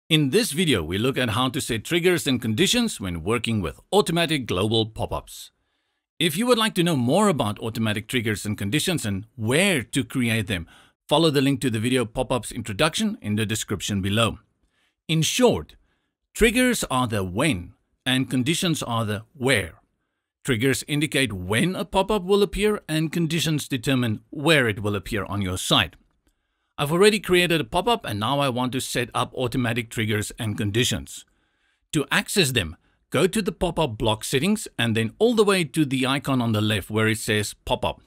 In this video, we look at how to set triggers and conditions when working with automatic global pop-ups. If you would like to know more about automatic triggers and conditions and where to create them, follow the link to the video pop-ups introduction in the description below. In short, triggers are the when and conditions are the where. Triggers indicate when a pop-up will appear and conditions determine where it will appear on your site. I've already created a pop-up and now I want to set up automatic triggers and conditions. To access them, go to the pop-up block settings and then all the way to the icon on the left where it says pop-up.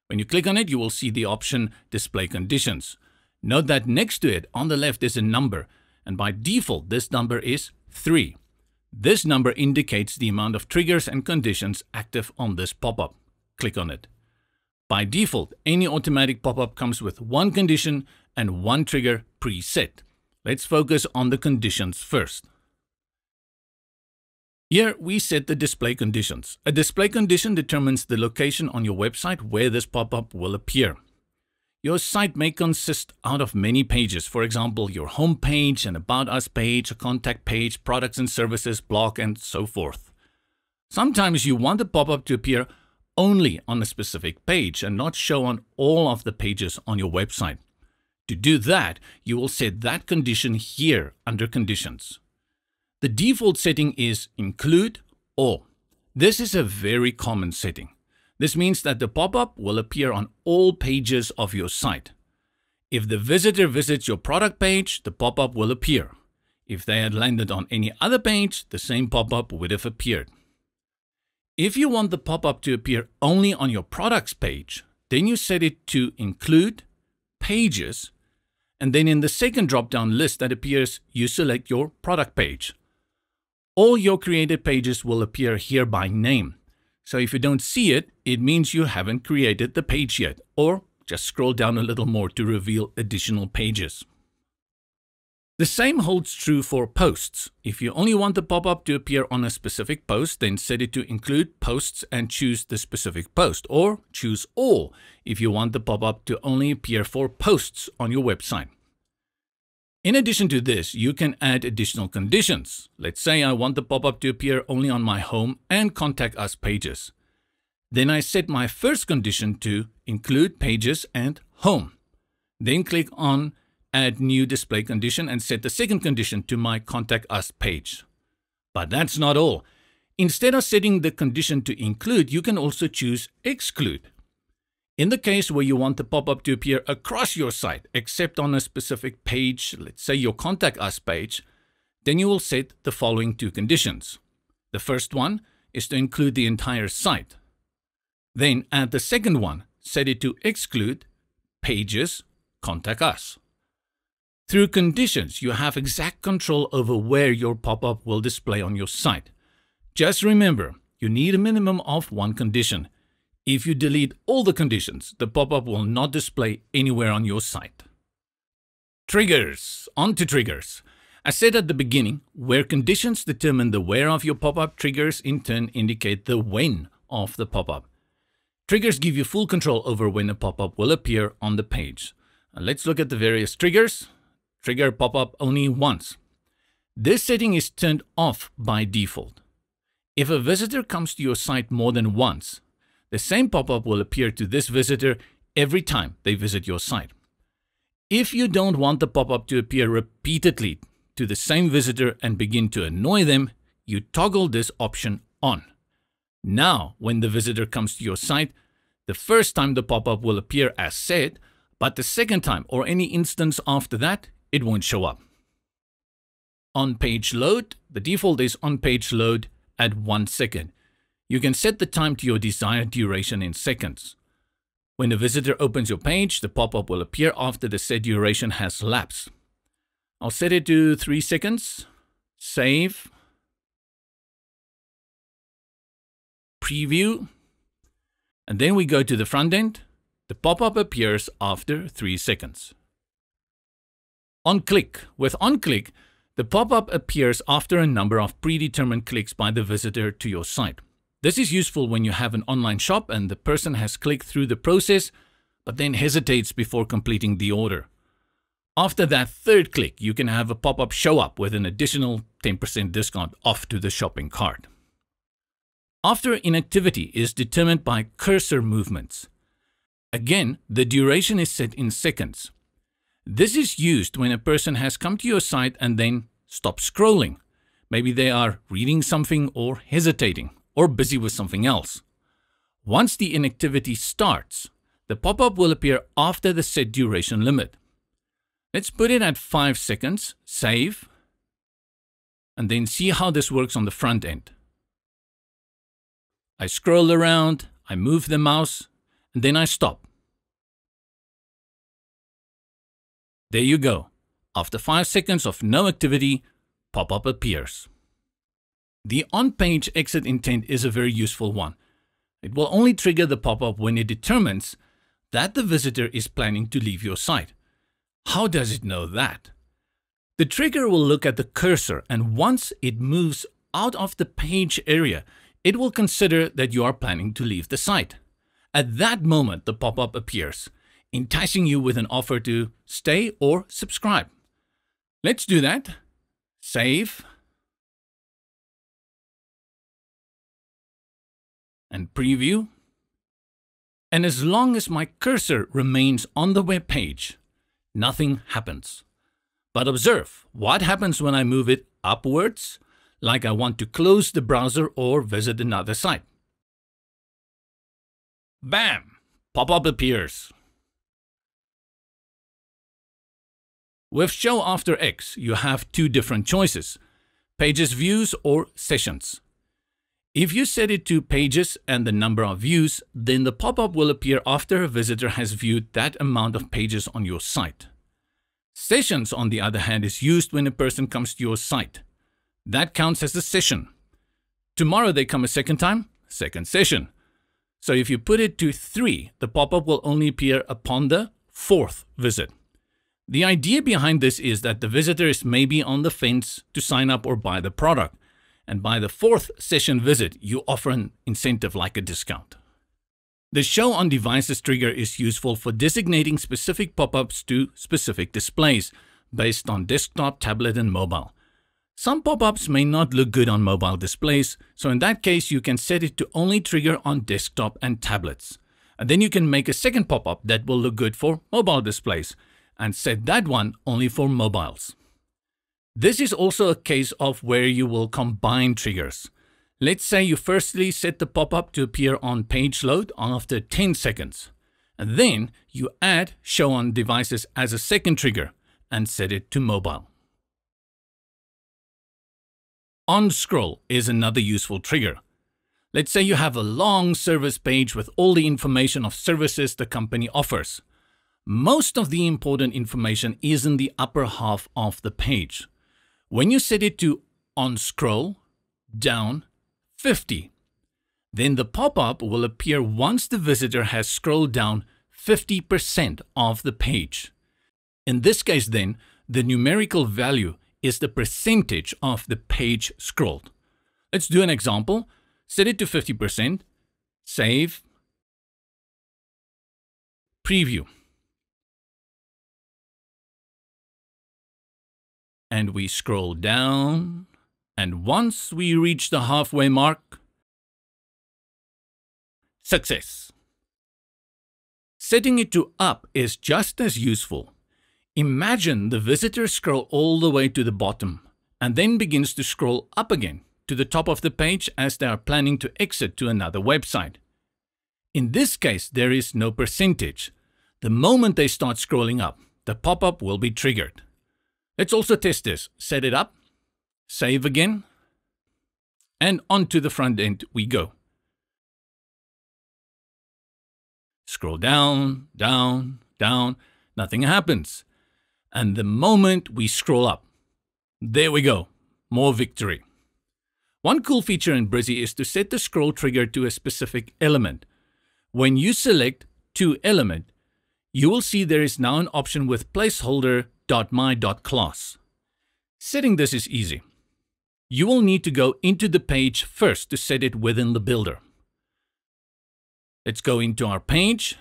When you click on it, you will see the option display conditions. Note that next to it on the left is a number, and by default this number is 3. This number indicates the amount of triggers and conditions active on this pop-up. Click on it. By default, any automatic pop-up comes with one condition and one trigger preset. Let's focus on the conditions first. Here we set the display conditions. A display condition determines the location on your website where this pop-up will appear. Your site may consist out of many pages, for example, your home page, an About Us page, a contact page, products and services, blog, and so forth. Sometimes you want the pop-up to appear only on a specific page and not show on all of the pages on your website. To do that, you will set that condition here under Conditions. The default setting is Include All. This is a very common setting. This means that the pop-up will appear on all pages of your site. If the visitor visits your product page, the pop-up will appear. If they had landed on any other page, the same pop-up would have appeared. If you want the pop-up to appear only on your products page, then you set it to Include Pages, and then in the second drop-down list that appears, you select your product page. All your created pages will appear here by name. So if you don't see it, it means you haven't created the page yet, or just scroll down a little more to reveal additional pages. The same holds true for posts. If you only want the pop-up to appear on a specific post, then set it to Include Posts and choose the specific post, or choose All if you want the pop-up to only appear for posts on your website. In addition to this, you can add additional conditions. Let's say I want the pop-up to appear only on my home and Contact Us pages. Then I set my first condition to Include Pages and Home. Then click on Add New Display Condition and set the second condition to my Contact Us page. But that's not all. Instead of setting the condition to Include, you can also choose Exclude. In the case where you want the pop-up to appear across your site, except on a specific page, let's say your Contact Us page, then you will set the following two conditions. The first one is to include the entire site. Then add the second one, set it to Exclude Pages, Contact Us. Through conditions, you have exact control over where your pop-up will display on your site. Just remember, you need a minimum of one condition. If you delete all the conditions, the pop-up will not display anywhere on your site. Triggers. On to triggers. As said at the beginning, where conditions determine the where of your pop-up, triggers in turn indicate the when of the pop-up. Triggers give you full control over when a pop-up will appear on the page. Let's look at the various triggers. Trigger pop-up only once. This setting is turned off by default. If a visitor comes to your site more than once, the same pop-up will appear to this visitor every time they visit your site. If you don't want the pop-up to appear repeatedly to the same visitor and begin to annoy them, you toggle this option on. Now, when the visitor comes to your site, the first time the pop-up will appear as said, but the second time or any instance after that, it won't show up. On page load, the default is on page load at 1 second. You can set the time to your desired duration in seconds. When a visitor opens your page, the pop-up will appear after the set duration has lapsed. I'll set it to 3 seconds. Save. Preview. And then we go to the front end. The pop-up appears after 3 seconds. On click. With on click, the pop-up appears after a number of predetermined clicks by the visitor to your site. This is useful when you have an online shop and the person has clicked through the process, but then hesitates before completing the order. After that third click, you can have a pop-up show up with an additional 10% discount off to the shopping cart. After inactivity is determined by cursor movements. Again, the duration is set in seconds. This is used when a person has come to your site and then stopped scrolling. Maybe they are reading something or hesitating or busy with something else. Once the inactivity starts, the pop-up will appear after the set duration limit. Let's put it at 5 seconds, save, and then see how this works on the front end. I scroll around, I move the mouse, and then I stop. There you go. After 5 seconds of no activity, pop-up appears. The on-page exit intent is a very useful one. It will only trigger the pop-up when it determines that the visitor is planning to leave your site. How does it know that? The trigger will look at the cursor, and once it moves out of the page area, it will consider that you are planning to leave the site. At that moment, the pop-up appears, enticing you with an offer to stay or subscribe. Let's do that. Save. And preview. And as long as my cursor remains on the web page, nothing happens. But observe what happens when I move it upwards, like I want to close the browser or visit another site. Bam! Pop-up appears. With Show After X, you have two different choices: Pages Views or Sessions. If you set it to Pages and the number of views, then the pop-up will appear after a visitor has viewed that amount of pages on your site. Sessions, on the other hand, is used when a person comes to your site. That counts as a session. Tomorrow they come a second time, second session. So if you put it to 3, the pop-up will only appear upon the 4th visit. The idea behind this is that the visitor is maybe on the fence to sign up or buy the product. And by the 4th session visit, you offer an incentive like a discount. The Show on Devices trigger is useful for designating specific pop-ups to specific displays based on desktop, tablet, and mobile. Some pop-ups may not look good on mobile displays, so in that case you can set it to only trigger on desktop and tablets. And then you can make a second pop-up that will look good for mobile displays and set that one only for mobiles. This is also a case of where you will combine triggers. Let's say you firstly set the pop-up to appear on page load after 10 seconds. And then you add Show on Devices as a second trigger and set it to mobile. On scroll is another useful trigger. Let's say you have a long service page with all the information of services the company offers. Most of the important information is in the upper half of the page. When you set it to on scroll, down 50, then the pop-up will appear once the visitor has scrolled down 50% of the page. In this case then, the numerical value is the percentage of the page scrolled. Let's do an example. Set it to 50%, save, preview. And we scroll down, and once we reach the halfway mark, success. Setting it to up is just as useful. Imagine the visitor scroll all the way to the bottom and then begins to scroll up again to the top of the page as they are planning to exit to another website. In this case, there is no percentage. The moment they start scrolling up, the pop-up will be triggered. Let's also test this. Set it up, save again, and onto the front end we go. Scroll down, down, down, nothing happens. And the moment we scroll up, there we go, more victory. One cool feature in Brizy is to set the scroll trigger to a specific element. When you select to element, you will see there is now an option with placeholder.my.class. Setting this is easy. You will need to go into the page first to set it within the builder. Let's go into our page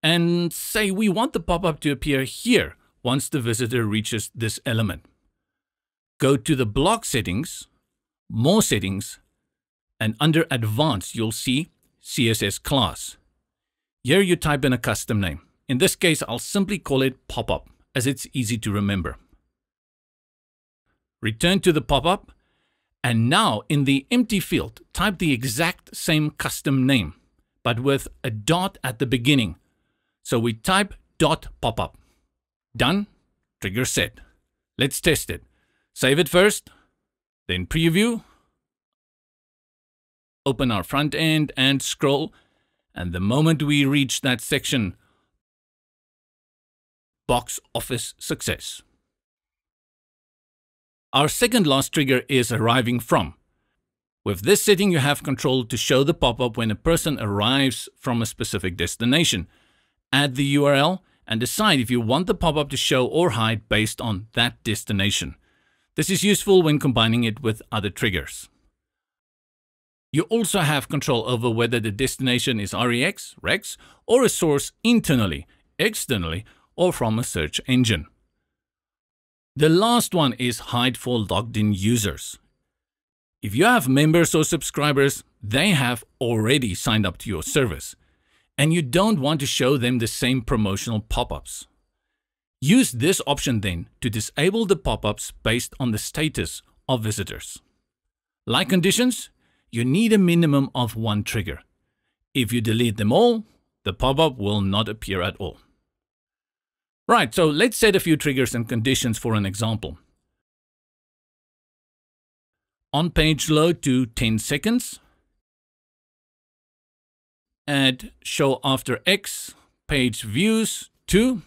and say we want the pop-up to appear here once the visitor reaches this element. Go to the block settings, more settings, and under advanced, you'll see CSS class. Here you type in a custom name. In this case, I'll simply call it Popup, as it's easy to remember. Return to the pop-up, and now in the empty field, type the exact same custom name, but with a dot at the beginning. So we type .popup. Done. Trigger set. Let's test it. Save it first, then preview. Open our front end and scroll. And the moment we reach that section, box office success. Our second last trigger is arriving from. With this setting, you have control to show the pop-up when a person arrives from a specific destination. Add the URL and decide if you want the pop-up to show or hide based on that destination. This is useful when combining it with other triggers. You also have control over whether the destination is REX, REX, or a source internally, externally, or from a search engine. The last one is hide for logged in users. If you have members or subscribers, they have already signed up to your service, and you don't want to show them the same promotional pop-ups. Use this option then to disable the pop-ups based on the status of visitors. Like conditions, you need a minimum of one trigger. If you delete them all, the pop-up will not appear at all. Right, so let's set a few triggers and conditions for an example. On page load to 10 seconds. Add show after X, page views to.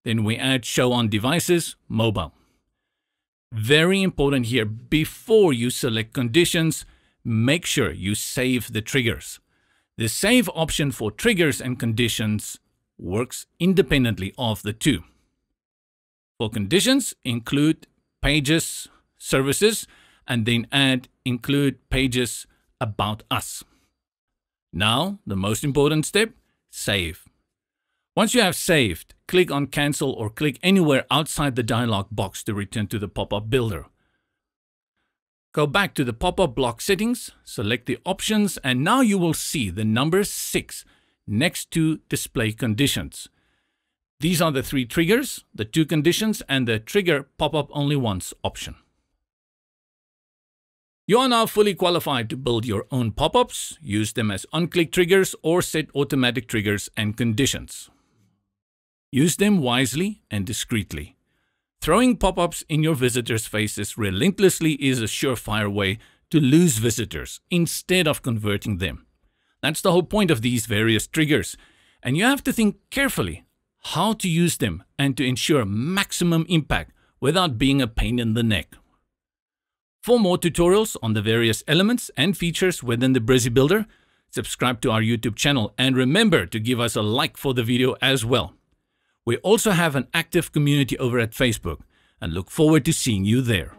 Then we add show on devices, mobile. Very important here, before you select conditions, make sure you save the triggers. The save option for triggers and conditions works independently of the two. For conditions, include pages, services, and then add include pages about us. Now, the most important step, save. Once you have saved, click on cancel or click anywhere outside the dialog box to return to the pop-up builder. Go back to the pop-up block settings, select the options, and now you will see the number 6 next to display conditions. These are the 3 triggers, the 2 conditions, and the trigger pop-up only once option. You are now fully qualified to build your own pop-ups, use them as on-click triggers, or set automatic triggers and conditions. Use them wisely and discreetly. Throwing pop-ups in your visitors' faces relentlessly is a surefire way to lose visitors instead of converting them. That's the whole point of these various triggers, and you have to think carefully how to use them and to ensure maximum impact without being a pain in the neck. For more tutorials on the various elements and features within the Brizy Builder, subscribe to our YouTube channel and remember to give us a like for the video as well. We also have an active community over at Facebook and look forward to seeing you there.